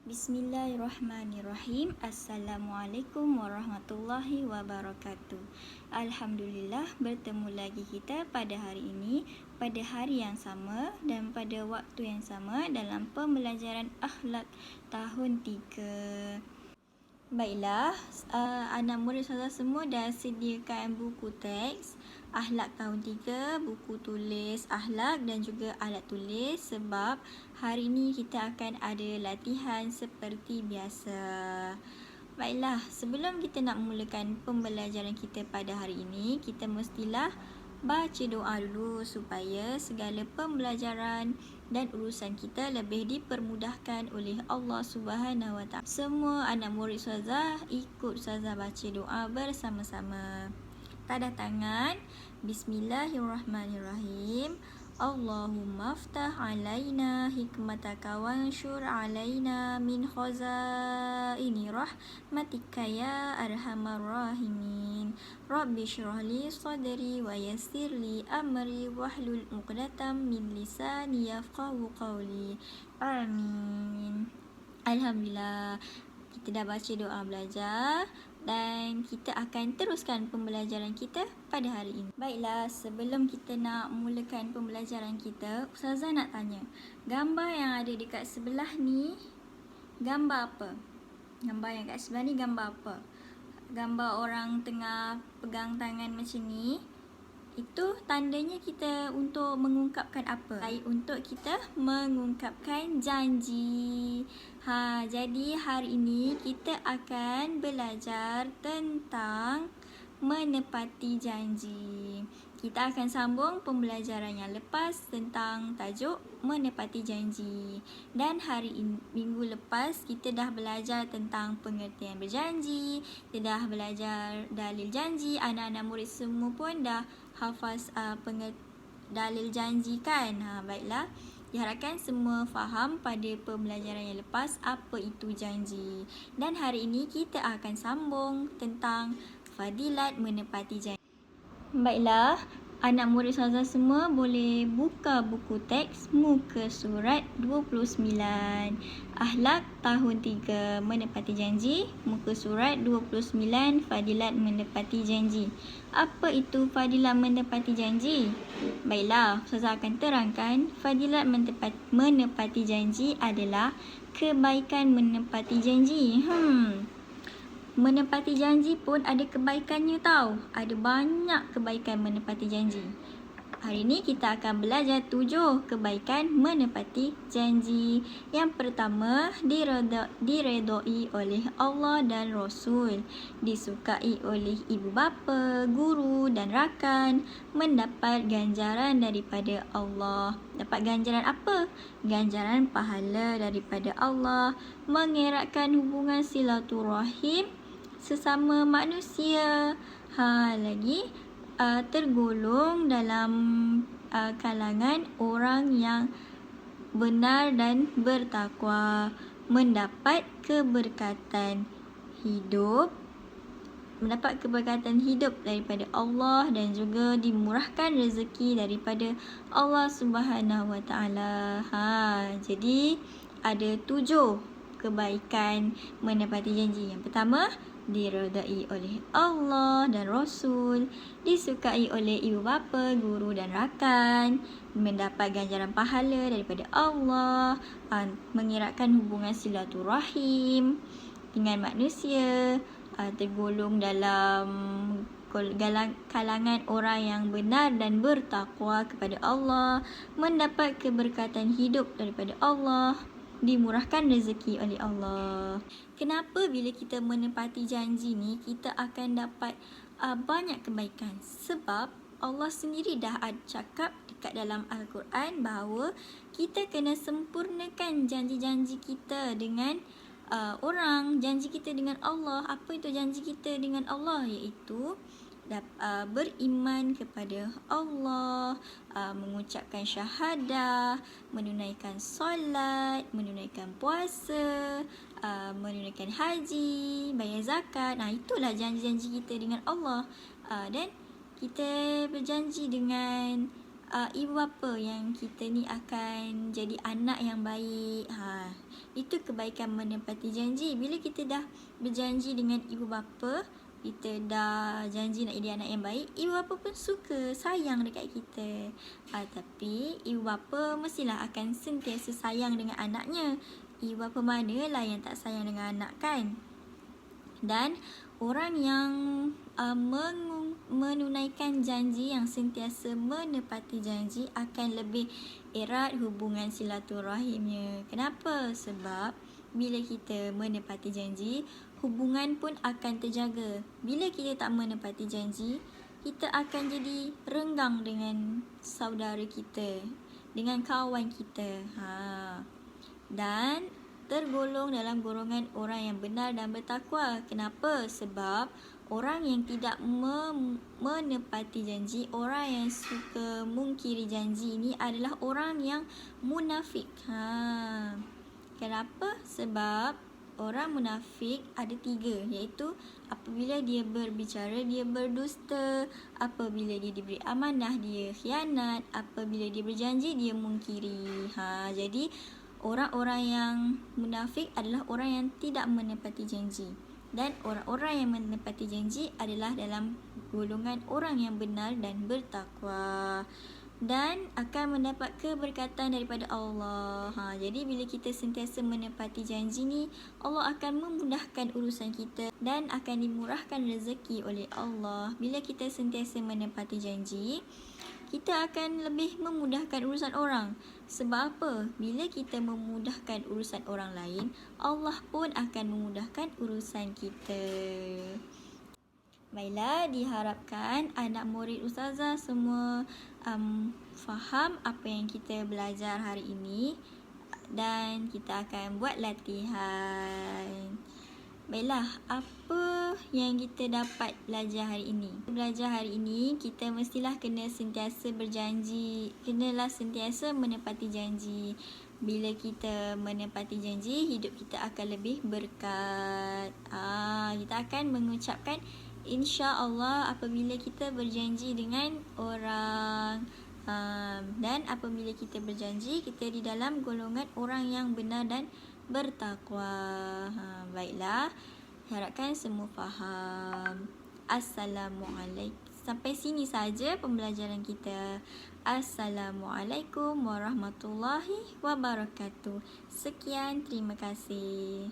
Bismillahirrahmanirrahim. Assalamualaikum warahmatullahi wabarakatuh. Alhamdulillah, bertemu lagi kita pada hari ini, pada hari yang sama dan pada waktu yang sama dalam pembelajaran akhlak tahun 3. Baiklah, anak murid saudara semua dah sediakan buku teks akhlak tahun 3, buku tulis akhlak dan juga alat tulis, sebab hari ini kita akan ada latihan seperti biasa. Baiklah, sebelum kita nak mulakan pembelajaran kita pada hari ini, kita mestilah baca doa dulu supaya segala pembelajaran dan urusan kita lebih dipermudahkan oleh Allah Subhanahu Wa Taala. Semua anak murid Ustazah ikut Ustazah baca doa bersama-sama. Tadah tangan. Bismillahirrahmanirrahim. Allahumma aftah alaina hikmataka wanshur alaina min khazaini rahmatika ya arhamar rahimin. Rabbi shrah li sadri wa yassir li amri wahlul 'uqdatam min lisani yafqahu qawli. Amin. Alhamdulillah, kita dah baca doa belajar dan kita akan teruskan pembelajaran kita pada hari ini. Baiklah, sebelum kita nak mulakan pembelajaran kita, Ustazah nak tanya, gambar yang ada dekat sebelah ni gambar apa? Gambar yang kat sebelah ni gambar apa? Gambar orang tengah pegang tangan macam ni. Itu tandanya kita untuk mengungkapkan apa? Untuk kita mengungkapkan janji. Jadi hari ini kita akan belajar tentang menepati janji. Kita akan sambung pembelajaran yang lepas tentang tajuk menepati janji. Dan hari ini, minggu lepas kita dah belajar tentang pengertian berjanji, kita dah belajar dalil janji. Anak-anak murid semua pun dah hafaz dalil janji kan? Baiklah, diharapkan semua faham pada pembelajaran yang lepas apa itu janji. Dan hari ini kita akan sambung tentang fadilat menepati janji. Baiklah, anak murid Ustazah semua boleh buka buku teks muka surat 29. Akhlak tahun 3, menepati janji, muka surat 29, fadilat menepati janji. Apa itu fadilat menepati janji? Baiklah, Ustazah akan terangkan. Fadilat menepati janji adalah kebaikan menepati janji. Menepati janji pun ada kebaikannya tau. Ada banyak kebaikan menepati janji. Hari ini kita akan belajar 7 kebaikan menepati janji. Yang pertama, diredai oleh Allah dan Rasul, disukai oleh ibu bapa, guru dan rakan, mendapat ganjaran daripada Allah. Dapat ganjaran apa? Ganjaran pahala daripada Allah, mengeratkan hubungan silaturahim sesama manusia. Lagi tergolong dalam kalangan orang yang benar dan bertakwa, mendapat keberkatan hidup daripada Allah dan juga dimurahkan rezeki daripada Allah Subhanahu Wa Taala. Jadi ada 7 kebaikan menepati janji. Yang pertama, diredai oleh Allah dan Rasul, disukai oleh ibu bapa, guru dan rakan, mendapat ganjaran pahala daripada Allah, mengeratkan hubungan silaturahim dengan manusia, tergolong dalam kalangan orang yang benar dan bertakwa kepada Allah, mendapat keberkatan hidup daripada Allah, dimurahkan rezeki oleh Allah. Kenapa bila kita menepati janji ni kita akan dapat banyak kebaikan? Sebab Allah sendiri dah cakap dekat dalam Al-Quran bahawa kita kena sempurnakan janji-janji kita dengan orang, janji kita dengan Allah. Apa itu janji kita dengan Allah? Iaitu beriman kepada Allah, mengucapkan syahadah, menunaikan solat, menunaikan puasa, menunaikan haji, bayar zakat. Itulah janji-janji kita dengan Allah. Dan kita berjanji dengan ibu bapa yang kita ni akan jadi anak yang baik. Itu kebaikan menepati janji. Bila kita dah berjanji dengan ibu bapa, kita dah janji nak jadi anak yang baik, ibu bapa pun suka, sayang dekat kita. Tapi ibu bapa mestilah akan sentiasa sayang dengan anaknya. Ibu bapa manalah yang tak sayang dengan anak kan? Dan orang yang menunaikan janji, yang sentiasa menepati janji, akan lebih erat hubungan silaturahimnya. Kenapa? Sebab bila kita menepati janji, hubungan pun akan terjaga. Bila kita tak menepati janji, kita akan jadi renggang dengan saudara kita, dengan kawan kita. Dan tergolong dalam golongan orang yang benar dan bertakwa. Kenapa? Sebab orang yang tidak menepati janji, orang yang suka mungkiri janji ini adalah orang yang munafik. Kenapa? Sebab orang munafik ada 3, iaitu apabila dia berbicara, dia berdusta, apabila dia diberi amanah, dia khianat, apabila dia berjanji, dia mungkiri. Jadi orang-orang yang munafik adalah orang yang tidak menepati janji. Dan orang-orang yang menepati janji adalah dalam golongan orang yang benar dan bertakwa, dan akan mendapat keberkatan daripada Allah. Jadi bila kita sentiasa menepati janji ni, Allah akan memudahkan urusan kita dan akan dimurahkan rezeki oleh Allah. Bila kita sentiasa menepati janji, kita akan lebih memudahkan urusan orang. Sebab apa? Bila kita memudahkan urusan orang lain, Allah pun akan memudahkan urusan kita. Baiklah, diharapkan anak murid Ustazah semua faham apa yang kita belajar hari ini, dan kita akan buat latihan. Baiklah, apa yang kita dapat belajar hari ini? Belajar hari ini, kita mestilah kena sentiasa berjanji. Kenalah sentiasa menepati janji. Bila kita menepati janji, hidup kita akan lebih berkat. Kita akan mengucapkan insya-Allah apabila kita berjanji dengan orang. Dan apabila kita berjanji, kita di dalam golongan orang yang benar dan bertakwa. Baiklah, harapkan semua faham. Assalamualaikum. Sampai sini saja pembelajaran kita. Assalamualaikum warahmatullahi wabarakatuh. Sekian, terima kasih.